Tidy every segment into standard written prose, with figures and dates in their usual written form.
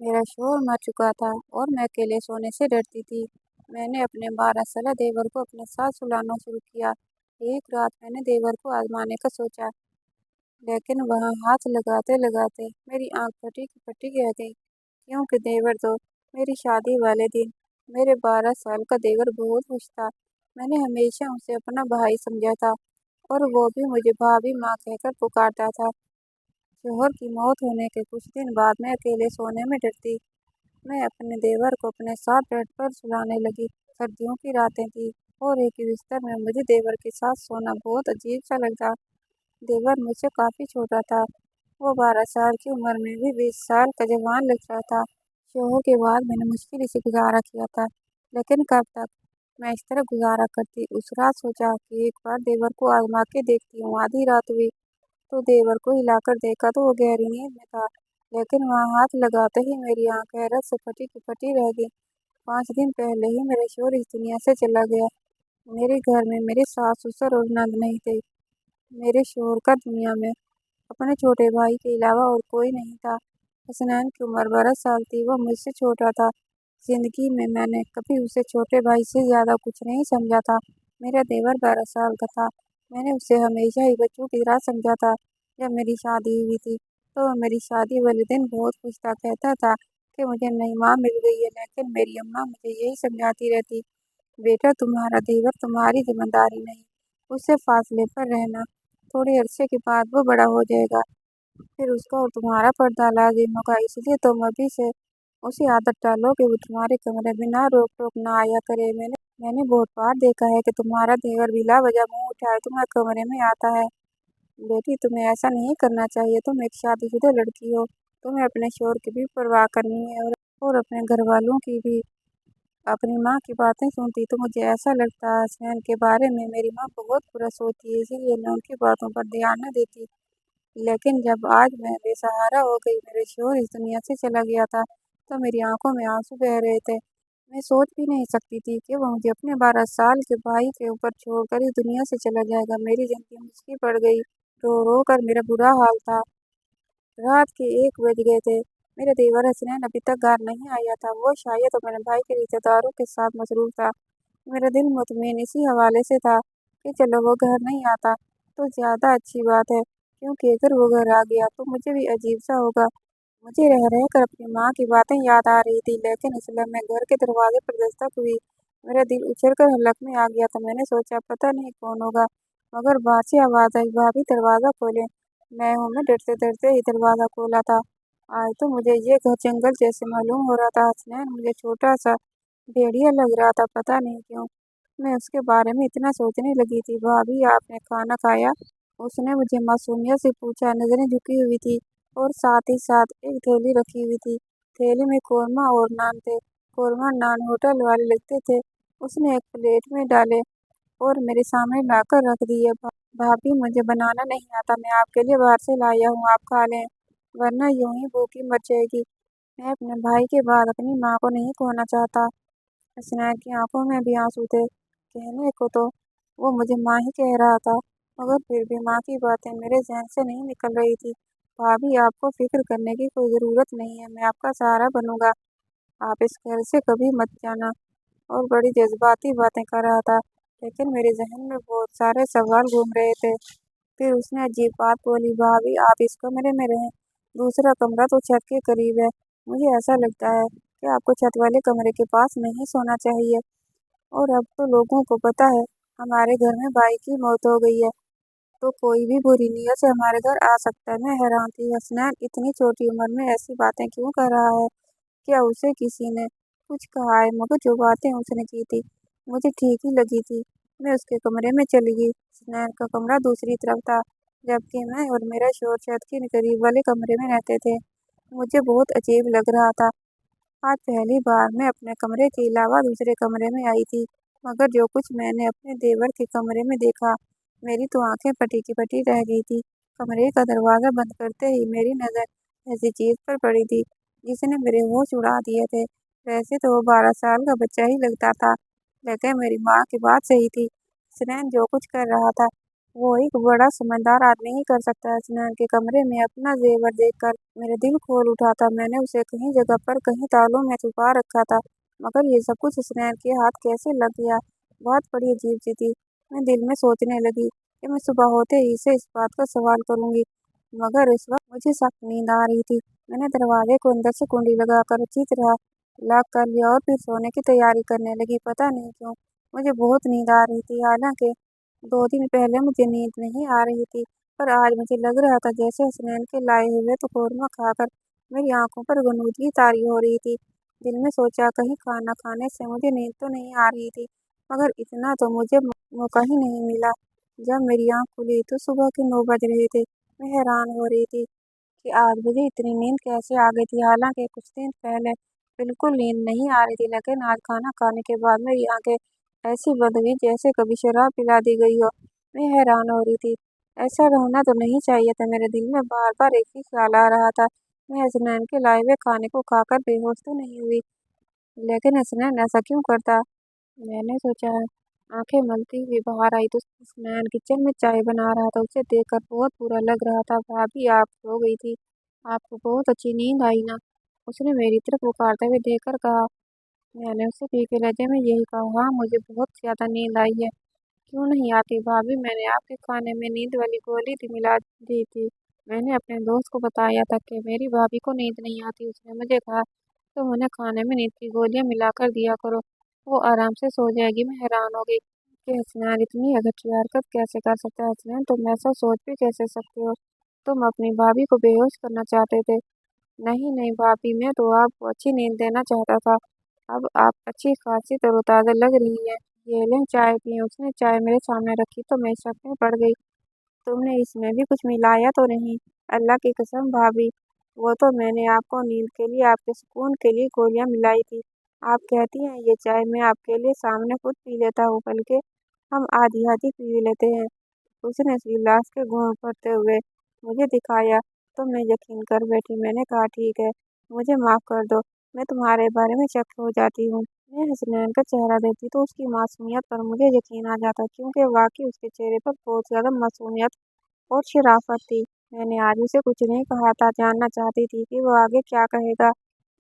میرا شوہر مر چکا تھا اور میں اکیلے سونے سے ڈرتی تھی۔ میں نے اپنے 12 سالہ دیور کو اپنے ساتھ سلانا شروع کیا۔ ایک رات میں نے دیور کو آزمانے کا سوچا، لیکن وہاں ہاتھ لگاتے لگاتے میری آنکھ پھٹی کی پھٹی رہ گئی، کیونکہ دیور تو میری شادی والے دن میرے 12 سال کا دیور بہت خوش تھا۔ میں نے ہمیشہ اسے اپنا بھائی سمجھا تھا اور وہ بھی مجھے بھابھی ماں کہہ کر پکارتا تھا۔ شوہر کی موت ہونے کے کچھ دن بعد میں اکیلے سونے میں ڈرتی۔ میں اپنے دیور کو اپنے ساتھ بیڈ پر سلانے لگی۔ سردیوں کی راتیں تھی اور ایک ہی بستر میں مجھے دیور کے ساتھ سونا بہت عجیب سا لگتا۔ دیور مجھ سے کافی چھوٹا تھا، وہ 12 سال کی عمر میں بھی 20 سال کا جوان لگ رہا تھا۔ شوہر کے بعد میں نے مشکل سے گزارا کیا تھا، لیکن کب تک میں اس طرح گزارا کرتی۔ اس رات سوچا کہ ایک بار دیور کو آزما کے دیکھتی ہوں۔ آدھی رات ہوئی تو دیور کو ہلا کر دیکھا تو وہ گہری نیند میں تھا، لیکن وہاں ہاتھ لگاتے ہی میری آنکھ حیرت سے پھٹی کی پھٹی رہ گئی۔ 5 دن پہلے ہی میرا شوہر اس دنیا سے چلا گیا۔ میرے گھر میں میرے ساس سسر اور نند نہیں تھے۔ میرے شوہر کا دنیا میں اپنے چھوٹے بھائی کے علاوہ اور کوئی نہیں تھا۔ حسنین کی عمر 12 سال تھی، وہ مجھ سے چھوٹا تھا۔ زندگی میں نے کبھی اسے چھوٹے بھائی سے زیادہ کچھ نہیں سمجھا تھا۔ میرا دیور 12 سال کا تھا، میں نے اسے ہمیشہ ہی بچوں کی طرح سمجھا تھا۔ جب میری شادی ہوئی تھی تو وہ میری شادی والے دن بہت خوش تھا، کہتا تھا کہ مجھے نئی ماں مل گئی ہے، لیکن میری اماں مجھے یہی سمجھاتی رہتی، بیٹا تمہارا دیور تمہاری ذمہ داری نہیں، اس سے فاصلے پر رہنا، تھوڑے عرصے کے بعد وہ بڑا ہو جائے گا، پھر اس کا اور تمہارا پردہ لازم ہوگا، اس لیے تم ابھی سے اسے عادت ڈالو کہ وہ تمہارے کمرے میں نہ روک ٹوک نہ آیا کرے۔ میں نے بہت بار دیکھا ہے کہ تمہارا دیور بلا وجہ منہ اٹھائے تمہارے کمرے میں آتا ہے۔ بیٹی تمہیں ایسا نہیں کرنا چاہیے، تم ایک شادی شدہ لڑکی ہو، تمہیں اپنے شوہر کی بھی پرواہ کرنی ہے اور اپنے گھر والوں کی بھی۔ اپنی ماں کی باتیں سنتی تو مجھے ایسا لگتا ہے حسنین کے بارے میں میری ماں بہت برا سوچتی ہے، اسی لیے میں ان کی باتوں پر دھیان نہ دیتی۔ لیکن جب آج میں بے سہارا ہو گئی، میرے شوہر اس دنیا سے چلا گیا تھا تو میری آنکھوں میں آنسو بہہ رہے تھے۔ میں سوچ بھی نہیں سکتی تھی کہ وہ مجھے اپنے 12 سال کے بھائی کے اوپر چھوڑ کر اس دنیا سے چلا جائے گا۔ میری زندگی مشکل پڑ گئی، رو رو کر میرا برا حال تھا۔ رات کے 1 بج گئے تھے، میرا دیور حسنین ابھی تک گھر نہیں آیا تھا، وہ شاید اپنے بھائی کے رشتہ داروں کے ساتھ مصروف تھا۔ میرا دل مطمئن اسی حوالے سے تھا کہ چلو وہ گھر نہیں آتا تو زیادہ اچھی بات ہے، کیونکہ اگر وہ گھر آ گیا تو مجھے بھی عجیب سا ہوگا۔ مجھے رہ رہ کر اپنی ماں کی باتیں یاد آ رہی تھی، لیکن اس لمحے گھر کے دروازے پر دستک ہوئی، میرا دل اچھل کر حلق میں آ گیا تھا۔ میں نے سوچا پتہ نہیں کون ہوگا، مگر باہر سے آواز آئی، بھابھی دروازہ کھولیں۔ میں ہوں، میں ڈرتے ڈرتے ہی دروازہ کھولا تھا۔ آج تو مجھے یہ گھر جنگل جیسے معلوم ہو رہا تھا۔ حسنین مجھے چھوٹا سا بھیڑیا لگ رہا تھا، پتہ نہیں کیوں میں اس کے بارے میں اتنا سوچنے لگی تھی۔ بھابھی آپ نے کھانا کھایا؟ اس نے مجھے معصومیت سے پوچھا، نظریں جھکی ہوئی تھی اور ساتھ ہی ساتھ ایک تھیلی رکھی ہوئی تھی، تھیلی میں قورمہ اور نان تھے۔ قورمہ نان ہوٹل والے لگتے تھے۔ اس نے ایک پلیٹ میں ڈالے اور میرے سامنے لا کر رکھ دیے۔ بھابھی مجھے بنانا نہیں آتا، میں آپ کے لیے باہر سے لایا ہوں، آپ کھا لیں، ورنہ یوں ہی بھوکی مر جائے گی۔ میں اپنے بھائی کے بعد اپنی ماں کو نہیں کھونا چاہتا۔ حسنین کی آنکھوں میں بھی آنسو تھے۔ کہنے کو تو وہ مجھے ماں ہی کہہ رہا تھا، مگر پھر بھی ماں کی باتیں میرے ذہن سے نہیں نکل رہی تھی۔ بھابھی آپ کو فکر کرنے کی کوئی ضرورت نہیں ہے، میں آپ کا سہارا بنوں گا، آپ اس گھر سے کبھی مت جانا۔ اور بڑی جذباتی باتیں کر رہا تھا، لیکن میرے ذہن میں بہت سارے سوال گھوم رہے تھے۔ پھر اس نے عجیب بات بولی، بھابھی آپ اس کمرے میں رہیں، دوسرا کمرہ تو چھت کے قریب ہے، مجھے ایسا لگتا ہے کہ آپ کو چھت والے کمرے کے پاس نہیں سونا چاہیے۔ اور اب تو لوگوں کو پتہ ہے ہمارے گھر میں بھائی کی موت ہو گئی ہے، تو کوئی بھی بری نیت سے ہمارے گھر آ سکتا ہے۔ میں حیران تھی، حسنین اتنی چھوٹی عمر میں ایسی باتیں کیوں کر رہا ہے؟ کیا اسے کسی نے کچھ کہا ہے؟ مگر جو باتیں اس نے کی تھی مجھے ٹھیک ہی لگی تھی۔ میں اس کے کمرے میں چلی گئی۔ حسنین کا کمرہ دوسری طرف تھا، جبکہ میں اور میرا شوہر چھت کے قریب والے کمرے میں رہتے تھے۔ مجھے بہت عجیب لگ رہا تھا۔ آج پہلی بار میں اپنے کمرے کے علاوہ دوسرے کمرے میں آئی تھی، مگر جو کچھ میں نے اپنے دیور کے کمرے میں دیکھا، میری تو آنکھیں پھٹی کی پھٹی رہ گئی تھی۔ کمرے کا دروازہ بند کرتے ہی میری نظر ایسی چیز پر پڑی تھی جس نے میرے ہوش اڑا دیے تھے۔ ویسے تو وہ 12 سال کا بچہ ہی لگتا تھا، لیکن میری ماں کی بات صحیح تھی، حسنین جو کچھ کر رہا تھا वो एक बड़ा समझदार आदमी ही कर सकता है। स्नेहन के कमरे में अपना जेवर देखकर मेरे दिल खोल उठा था। मैंने उसे कहीं जगह पर कहीं तालों में छुपा रखा था, मगर ये सब कुछ स्नेहन के हाथ कैसे लग गया? बात बड़ी अजीब सी थी। मैं दिल में सोचने लगी कि मैं सुबह होते ही से इस बात का सवाल करूंगी, मगर इस वक्त मुझे सख्त नींद आ रही थी। मैंने दरवाजे को अंदर से कुंडी लगाकर अच्छी तरह लॉक कर लिया और फिर सोने की तैयारी करने लगी। पता नहीं क्यों मुझे बहुत नींद आ रही थी। हालांकि 2 दिन पहले मुझे नींद नहीं आ रही थी, पर आज मुझे लग रहा था जैसे हसनैन के लाए हुए तो कौरमा खाकर मेरी आंखों पर गनूदगी तारी हो रही थी। दिल में सोचा कहीं खाना खाने से मुझे नींद तो नहीं आ रही थी, मगर इतना तो मुझे मौका ही नहीं मिला। जब मेरी आंख खुली तो सुबह के 9 बज रहे थे। मैं हैरान हो रही थी कि आज मुझे इतनी नींद कैसे आ गई थी। हालांकि कुछ दिन पहले बिल्कुल नींद नहीं आ रही थी, लेकिन आज खाना खाने के बाद मेरी आंखें ऐसी बंद हुई जैसे कभी शराब पिला दी गई हो। मैं हैरान हो रही थी। ऐसा होना तो नहीं चाहिए था। मेरे दिल में बार बार एक ही ख्याल आ रहा था, मैं हसनैन के लाए हुए खाने को खाकर बेहोश तो नहीं हुई। लेकिन हसनैन ऐसा क्यों करता? मैंने सोचा। आंखें मलती हुई बाहर आई तो स्नैन किचन में चाय बना रहा था। उसे देखकर बहुत बुरा लग रहा था। भाभी, आप सो गई थी? आपको बहुत अच्छी नींद आई ना? उसने मेरी तरफ पुकारते हुए देखकर कहा। मैंने उससे फीके लहजे में यही कहा, हाँ मुझे बहुत ज्यादा नींद आई है। क्यों नहीं आती भाभी? मैंने आपके खाने में नींद वाली गोली थी मिला दी थी। मैंने अपने दोस्त को बताया था कि मेरी भाभी को नींद नहीं आती। उसने मुझे कहा तो उन्हें खाने में नींद की गोलियां मिलाकर दिया करो, वो आराम से सो जाएगी। मैं हैरान हो गई कि हसनैन इतनी घटिया हरकत कैसे कर सकता है। हसनैन, तुम ऐसा सोच भी कैसे सकते हो? तुम अपनी भाभी को बेहोश करना चाहते थे? नहीं नहीं भाभी, मैं तो आपको अच्छी नींद देना चाहता था। अब आप अच्छी खासी तरोताज़ा लग रही है। ये लें चाय पिए। उसने चाय मेरे सामने रखी तो मैं शक में पड़ गई। तुमने इसमें भी कुछ मिलाया तो नहीं? अल्लाह की कसम भाभी, वो तो मैंने आपको नींद के लिए, आपके सुकून के लिए गोलियां मिलाई थी। आप कहती हैं ये चाय मैं आपके लिए सामने खुद पी लेता हूँ, बल्कि हम आधी आधी पी लेते हैं। उसने गिलास के घूंट भरते हुए मुझे दिखाया तो मैं यकीन कर बैठी। मैंने कहा ठीक है, मुझे माफ़ कर दो, मैं तुम्हारे बारे में शक हो जाती हूँ। मैं हसनैन का चेहरा देखती तो उसकी मासूमियत पर मुझे यकीन आ जाता, क्योंकि वाकई उसके चेहरे पर बहुत ज़्यादा मासूमियत और शराफत थी। मैंने आज उसे कुछ नहीं कहा था, जानना चाहती थी कि वो आगे क्या कहेगा,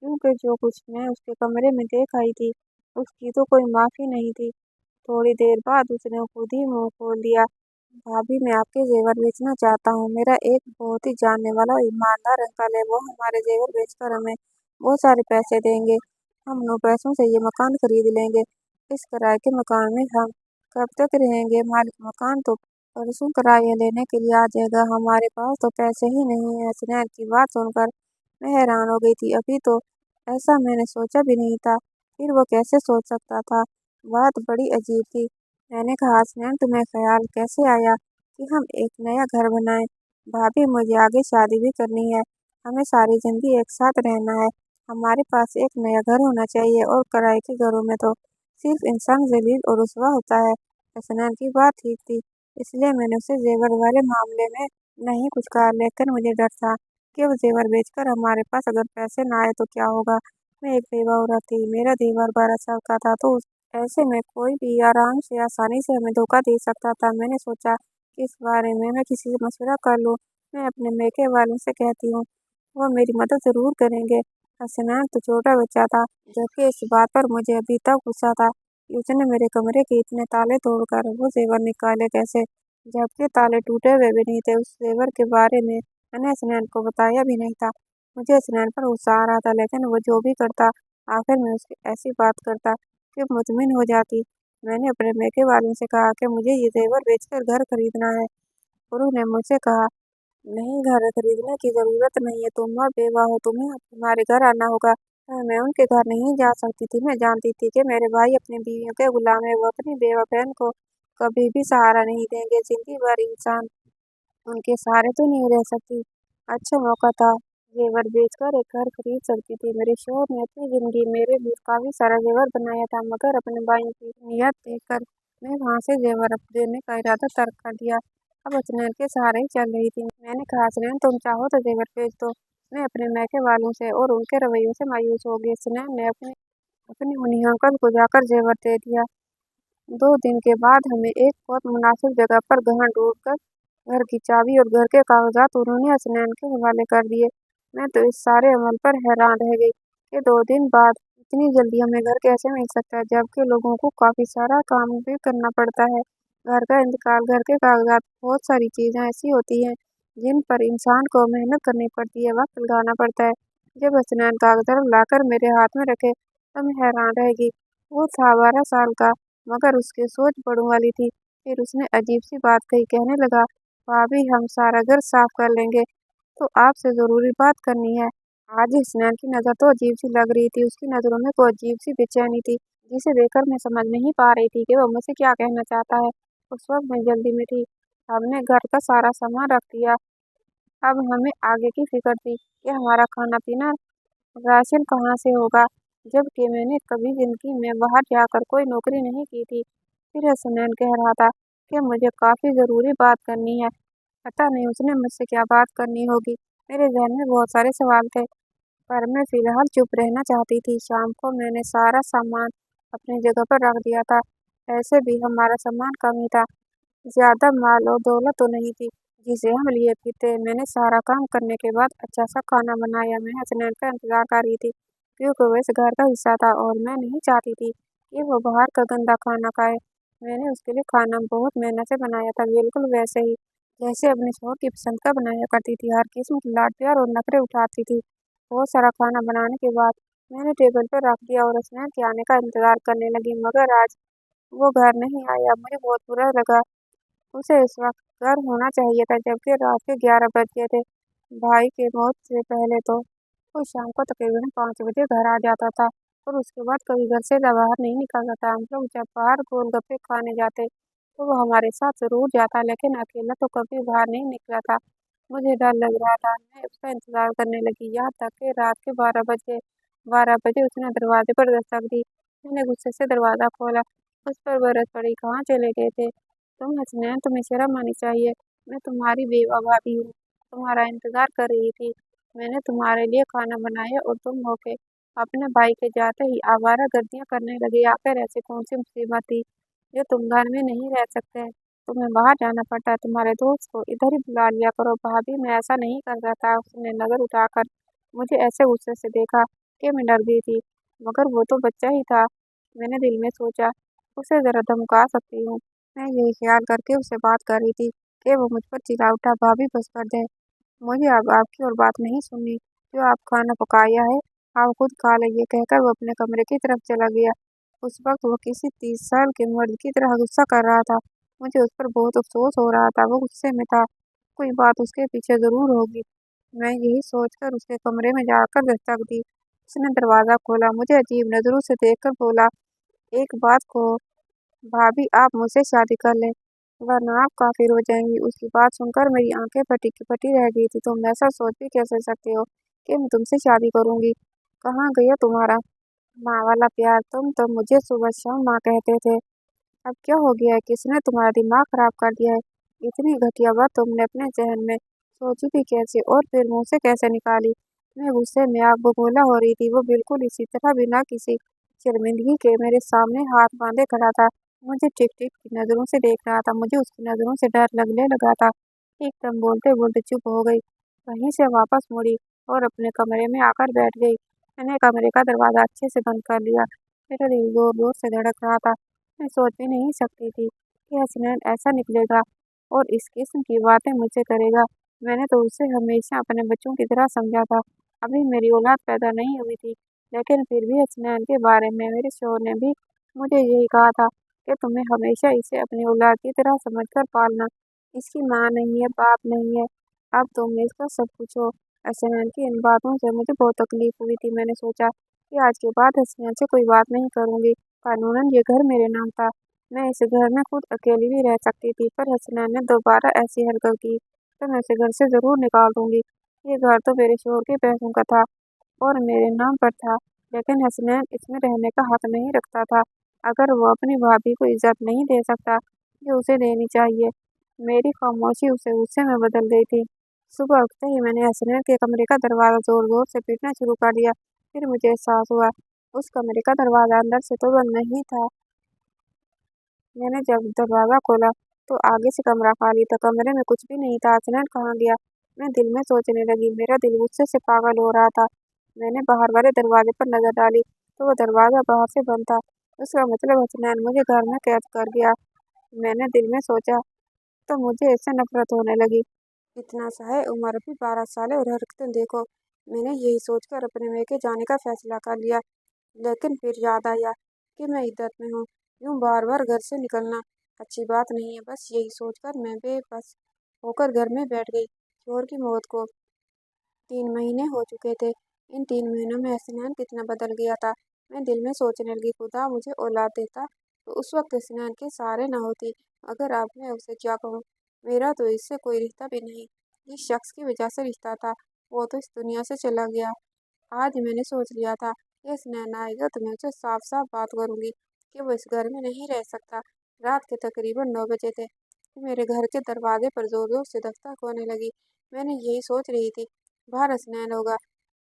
क्योंकि जो कुछ मैं उसके कमरे में देख आई थी उसकी तो कोई माफ़ी नहीं थी। थोड़ी देर बाद उसने खुद ही मुंह खोल दिया। भाभी, मैं आपके जेवर बेचना चाहता हूँ। मेरा एक बहुत ही जानने वाला और ईमानदार अंकल है, वो हमारे जेवर बेचकर हमें बहुत सारे पैसे देंगे। हम उन पैसों से ये मकान खरीद लेंगे। इस किराए के मकान में हम कब तक रहेंगे? मालिक मकान तो परसों किराया लेने के लिए आ जाएगा। हमारे पास तो पैसे ही नहीं है। स्नेह की बात सुनकर मैं हैरान हो गई थी। अभी तो ऐसा मैंने सोचा भी नहीं था, फिर वो कैसे सोच सकता था? बात बड़ी अजीब थी। मैंने कहा, स्नेह तुम्हें ख्याल कैसे आया कि हम एक नया घर बनाएं? भाभी, मुझे आगे शादी भी करनी है। हमें सारी जिंदगी एक साथ रहना है। हमारे पास एक नया घर होना चाहिए, और किराए के घरों में तो सिर्फ इंसान जलील और रुसवा होता है। हसनैन की बात ठीक थी, इसलिए मैंने उसे जेवर वाले मामले में नहीं कुछ कहा, लेकिन मुझे डर था कि वो जेवर बेचकर हमारे पास अगर पैसे ना आए तो क्या होगा। मैं एक बेवा औरत थी, मेरा दीवार 12 साल का था, तो ऐसे में कोई भी आराम से आसानी से हमें धोखा दे सकता था। मैंने सोचा कि इस बारे में मैं किसी से मशवरा कर लूँ। मैं अपने मेके वालों से कहती हूँ, वो मेरी मदद ज़रूर करेंगे। हसनैन तो छोटा बच्चा था, जबकि इस बात पर मुझे अभी तक गुस्सा था कि उसने मेरे कमरे के इतने ताले तोड़कर वो जेवर निकाले कैसे, जबकि ताले टूटे हुए भी नहीं थे। उस जेवर के बारे में मैंने हसनैन को बताया भी नहीं था। मुझे हसनैन पर गुस्सा आ रहा था, लेकिन वो जो भी करता आखिर में उसकी ऐसी बात करता कि मुतमिन हो जाती। मैंने अपने मेके वालों से कहा कि मुझे ये जेवर बेचकर घर खरीदना है, और उन्होंने मुझसे कहा नहीं, घर खरीदने की जरूरत नहीं है, तुम और बेवा हो, तुम्हें अब हमारे घर आना होगा। मैं उनके घर नहीं जा सकती थी। मैं जानती थी कि मेरे भाई अपनी बीवियों के गुलाम है, वो अपनी बेवा बहन को कभी भी सहारा नहीं देंगे। जिंदगी भर इंसान उनके सहारे तो नहीं रह सकती। अच्छा मौका था, जेवर बेचकर एक घर खरीद सकती थी। मेरे शौहर ने अपनी जिंदगी मेरे लिए काफी सारा जेवर बनाया था, मगर अपने भाइयों की नीयत देखकर मैं वहां से जेवर देने का इरादा तर्क कर दिया। अब हसनैन के सहारे ही चल रही थी। मैंने कहा, हसनैन तुम चाहो तो जेवर बेच दो। मैं अपने मैके वालों से और उनके रवैयों से मायूस हो गई। हसनैन ने अपने अपने उन्हीं अंकल को जाकर जेवर दे दिया। 2 दिन के बाद हमें एक बहुत मुनासिब जगह पर घर ढूंढकर घर की चाबी और घर के कागजात उन्होंने हसनैन के हवाले कर दिए। मैं तो इस सारे अमल पर हैरान रह गई कि 2 दिन बाद इतनी जल्दी हमें घर कैसे मिल सकता है, जबकि लोगों को काफी सारा काम भी करना पड़ता है। घर का इंतकाल, घर के कागजात, बहुत सारी चीजें ऐसी होती हैं जिन पर इंसान को मेहनत करनी पड़ती है, वक्त लगाना पड़ता है। जब हसनैन कागजात लाकर मेरे हाथ में रखे तो मैं हैरान रह गई। वो था 12 साल का, मगर उसकी सोच बड़ों वाली थी। फिर उसने अजीब सी बात कही, कहने लगा, भाभी हम सारा घर साफ कर लेंगे, तो आपसे जरूरी बात करनी है। आज हसनैन की नजर तो अजीब सी लग रही थी, उसकी नजरों में कोई अजीब सी बेचैनी थी, जिसे देखकर मैं समझ नहीं पा रही थी कि वो मुझसे क्या कहना चाहता है। उस वक्त मैं जल्दी में थी, हमने घर का सारा सामान रख दिया। अब हमें आगे की फिक्र थी कि हमारा खाना पीना, राशन कहाँ से होगा, जबकि मैंने कभी जिंदगी में बाहर जाकर कोई नौकरी नहीं की थी। फिर हसनैन कह रहा था कि मुझे काफी जरूरी बात करनी है। पता नहीं उसने मुझसे क्या बात करनी होगी। मेरे जहन में बहुत सारे सवाल थे, पर मैं फिलहाल चुप रहना चाहती थी। शाम को मैंने सारा सामान अपनी जगह पर रख दिया था। ऐसे भी हमारा सामान कम ही था, ज्यादा माल और दौलत तो नहीं थी जिसे हम लिए थे। मैंने सारा काम करने के बाद अच्छा सा खाना बनाया। मैं हसनैन का इंतजार कर रही थी, क्योंकि वो इस घर का हिस्सा था और मैं नहीं चाहती थी कि वो बाहर का गंदा खाना खाए। मैंने उसके लिए खाना बहुत मेहनत से बनाया था, बिल्कुल वैसे ही जैसे अपने शौहर की पसंद का बनाया करती थी। हर किस्म की लाड प्यार और नखरे उठाती थी। बहुत सारा खाना बनाने के बाद मैंने टेबल पर रख दिया और हसनैन के आने का इंतजार करने लगी, मगर आज वो घर नहीं आया। मुझे बहुत बुरा लगा। उसे इस वक्त घर होना चाहिए था, जबकि रात के 11 बज गए थे। भाई के मौत से पहले तो वो शाम को तकरीबन 5 बजे घर आ जाता था और उसके बाद कभी घर से बाहर नहीं निकलता था। हम लोग जब बाहर गोलगप्पे खाने जाते तो वो हमारे साथ जरूर जाता, लेकिन अकेला तो कभी बाहर नहीं निकला था। मुझे डर लग रहा था। मैं उसका इंतजार करने लगी, यहाँ तक कि रात के 12 बज गए। 12 बजे उसने दरवाजे पर दस्तक दी। मैंने गुस्से से दरवाजा खोला। उस पर बरस पड़ी, कहाँ चले गए थे तुम हसनैन? तुम्हें शर्म आनी चाहिए। मैं तुम्हारी बेवा भाभी हूँ, तुम्हारा इंतजार कर रही थी। मैंने तुम्हारे लिए खाना बनाया और तुम होके अपने भाई के जाते ही आवारा गर्दियां करने लगे। आखिर ऐसी कौन सी मुसीबत थी जो तुम घर में नहीं रह सकते? तुम्हें बाहर जाना पड़ता, तुम्हारे दोस्त को इधर ही बुला लिया करो। भाभी मैं ऐसा नहीं कर रहा था। उसने नजर उठाकर मुझे ऐसे गुस्से से देखा कि मैं डर गई थी, मगर वो तो बच्चा ही था। मैंने दिल में सोचा, उसे जरा धमका सकती हूँ। मैं यही ख्याल करके उससे बात कर रही थी कि वो मुझ पर चिल्ला उठा, भाभी बस कर दे, मुझे अब आपकी और बात नहीं सुननी। जो आप खाना पकाया है आप खुद खा लीजिए, कहकर वो अपने कमरे की तरफ चला गया। उस वक्त वो किसी 30 साल के मर्द की तरह गुस्सा कर रहा था। मुझे उस पर बहुत अफसोस हो रहा था। वो गुस्से में था, कोई बात उसके पीछे जरूर होगी। मैं यही सोचकर उसके कमरे में जाकर दस्तक दी। उसने दरवाजा खोला, मुझे अजीब नजरों से देखकर बोला, एक बात को, भाभी आप मुझसे शादी कर लें, वरना आप काफिर हो जाएंगी। उसकी बात सुनकर मेरी आंखें फटी की फटी रह गई थी। तुम ऐसा सोच भी कैसे सकते हो कि मैं तुमसे शादी करूंगी? कहाँ गया तुम्हारा माँ वाला प्यार? तुम तो मुझे सुबह शाम माँ कहते थे। अब क्या हो गया है? किसने तुम्हारा दिमाग खराब कर दिया है? इतनी घटिया बात तुमने अपने जहन में सोची भी कैसे और फिर मुंह से कैसे निकाली? मैं गुस्से में आग बबूला हो रही थी। वो बिल्कुल इसी तरह बिना किसी शर्मिंदगी के मेरे सामने हाथ बांधे खड़ा था, मुझे टिक टिक की नजरों से देख रहा था। मुझे उसकी नजरों से डर लगने लगा था। एकदम बोलते बोलते चुप हो गई, वहीं से वापस मुड़ी और अपने कमरे में आकर बैठ गई। मैंने कमरे का दरवाजा अच्छे से बंद कर लिया। मेरा दिल जोर जोर से धड़क रहा था। मैं सोच भी नहीं सकती थी कि हसनैन ऐसा निकलेगा और इस किस्म की बातें मुझसे करेगा। मैंने तो उसे हमेशा अपने बच्चों की तरह समझा था। अभी मेरी औलाद पैदा नहीं हुई थी, लेकिन फिर भी हसनैन के बारे में मेरे शौहर ने भी मुझे यही कहा था कि तुम्हें हमेशा इसे अपनी औलाद की तरह समझकर पालना। इसकी माँ नहीं है, बाप नहीं है, अब तुम इसका सब कुछ हो। हसनैन की इन बातों से मुझे बहुत तकलीफ हुई थी। मैंने सोचा कि आज के बाद हसनैन से कोई बात नहीं करूंगी। कानूनन ये घर मेरे नाम था, मैं इस घर में खुद अकेली भी रह सकती थी, पर हसनैन ने दोबारा ऐसी हरकत की तो मैं उसे घर से जरूर निकाल दूंगी। ये घर तो मेरे शोहर के पैसों का था और मेरे नाम पर था, लेकिन हसनैन इसमें रहने का हक नहीं रखता था। अगर वो अपनी भाभी को इज्जत नहीं दे सकता जो उसे देनी चाहिए। मेरी खामोशी उसे गुस्से में बदल गई थी। सुबह उठते ही मैंने हसनैन के कमरे का दरवाजा जोर जोर से पीटना शुरू कर दिया। फिर मुझे एहसास हुआ उस कमरे का दरवाजा अंदर से तो बंद नहीं था। मैंने जब दरवाज़ा खोला तो आगे से कमरा खाली था, कमरे में कुछ भी नहीं था। हसनैन कहाँ गया? मैं दिल में सोचने लगी। मेरा दिल गुस्से से पागल हो रहा था। मैंने बाहर वाले दरवाजे पर नजर डाली तो वो दरवाज़ा बाहर से बंद था। उसका मतलब हसनैन मुझे घर में कैद कर गया। मैंने दिल में सोचा तो मुझे इससे नफरत होने लगी। इतना सा है, उम्र भी 12 साल है और हरकतें देखो। मैंने यही सोचकर अपने मैके जाने का फैसला कर लिया। लेकिन फिर याद आया कि मैं इद्दत में हूँ। यूं बार बार घर से निकलना अच्छी बात नहीं है। बस यही सोचकर मैं बेबस होकर घर में बैठ गई। शोहर की मौत को 3 महीने हो चुके थे। इन 3 महीनों में हसनैन कितना बदल गया था। मैं दिल में सोचने लगी, खुदा मुझे औलाद देता तो उस वक्त हसनैन के सहारे न होती। अगर अब मैं उसे क्या कहूँ? मेरा तो इससे कोई रिश्ता भी नहीं। जिस शख्स की वजह से रिश्ता था वो तो इस दुनिया से चला गया। आज मैंने सोच लिया था कि हसनैन आएगा तो मैं उसे साफ साफ बात करूंगी कि वो इस घर में नहीं रह सकता। रात के तकरीबन 9 बजे थे कि मेरे घर के दरवाजे पर जोर जोर से दस्तक होने लगी। मैंने यही सोच रही थी बाहर हसनैन होगा,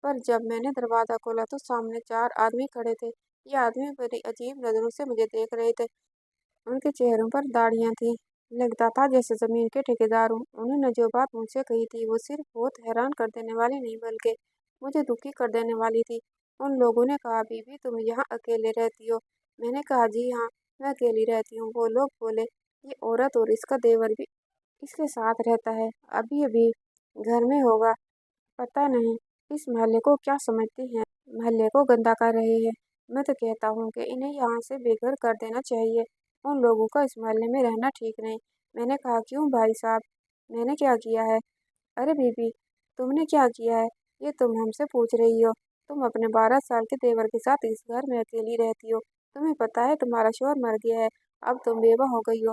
पर जब मैंने दरवाज़ा खोला तो सामने 4 आदमी खड़े थे। ये आदमी बड़ी अजीब नज़रों से मुझे देख रहे थे। उनके चेहरों पर दाढ़ियां थीं। लगता था जैसे जमीन के ठेकेदार हों। उन्होंने जो बात मुझसे कही थी वो सिर्फ बहुत हैरान कर देने वाली नहीं बल्कि मुझे दुखी कर देने वाली थी। उन लोगों ने कहा, बीबी तुम यहाँ अकेले रहती हो? मैंने कहा, जी हाँ, मैं अकेली रहती हूँ। वो लोग बोले, ये औरत और इसका देवर भी इसके साथ रहता है, अभी अभी घर में होगा। पता नहीं इस मोहल्ले को क्या समझते हैं, मोहल्ले को गंदा कर रहे हैं। मैं तो कहता हूँ कि इन्हें यहाँ से बेघर कर देना चाहिए। उन लोगों का इस मोहल्ले में रहना ठीक नहीं। मैंने कहा, क्यों भाई साहब, मैंने क्या किया है? अरे बीबी, तुमने क्या किया है ये तुम हमसे पूछ रही हो? तुम अपने 12 साल के देवर के साथ इस घर में अकेली रहती हो। तुम्हें पता है तुम्हारा शौहर मर गया है, अब तुम बेवा हो गई हो।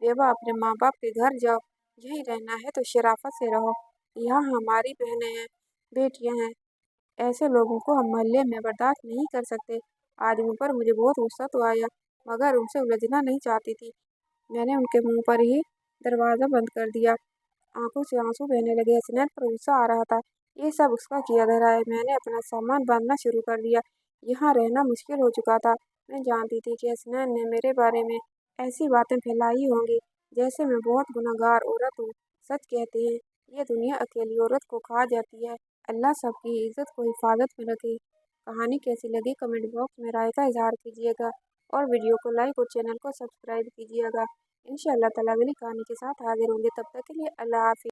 बेवा अपने माँ बाप के घर जाओ, यहीं रहना है तो शराफत से रहो। यहाँ हमारी बहनें हैं, बेटियां हैं। ऐसे लोगों को हम मोहल्ले में बर्दाश्त नहीं कर सकते। आदमी पर मुझे बहुत गुस्सा तो आया, मगर उनसे उलझना नहीं चाहती थी। मैंने उनके मुंह पर ही दरवाज़ा बंद कर दिया। आंखों से आंसू बहने लगे। हसनैन पर गुस्सा आ रहा था। ये सब उसका किया धरा है। मैंने अपना सामान बांधना शुरू कर दिया। यहाँ रहना मुश्किल हो चुका था। मैं जानती थी कि हसनैन ने मेरे बारे में ऐसी बातें फैलाई होंगी जैसे मैं बहुत गुनहगार औरत हूँ। सच कहते हैं ये दुनिया अकेली औरत को खा जाती है। अल्लाह सबकी इज्जत को हिफाजत में रखे। कहानी कैसी लगी कमेंट बॉक्स में राय का इजहार कीजिएगा और वीडियो को लाइक और चैनल को सब्सक्राइब कीजिएगा। इंशाअल्लाह ताला अगली कहानी के साथ हाजिर होंगे। तब तक के लिए अल्लाह हाफिज़।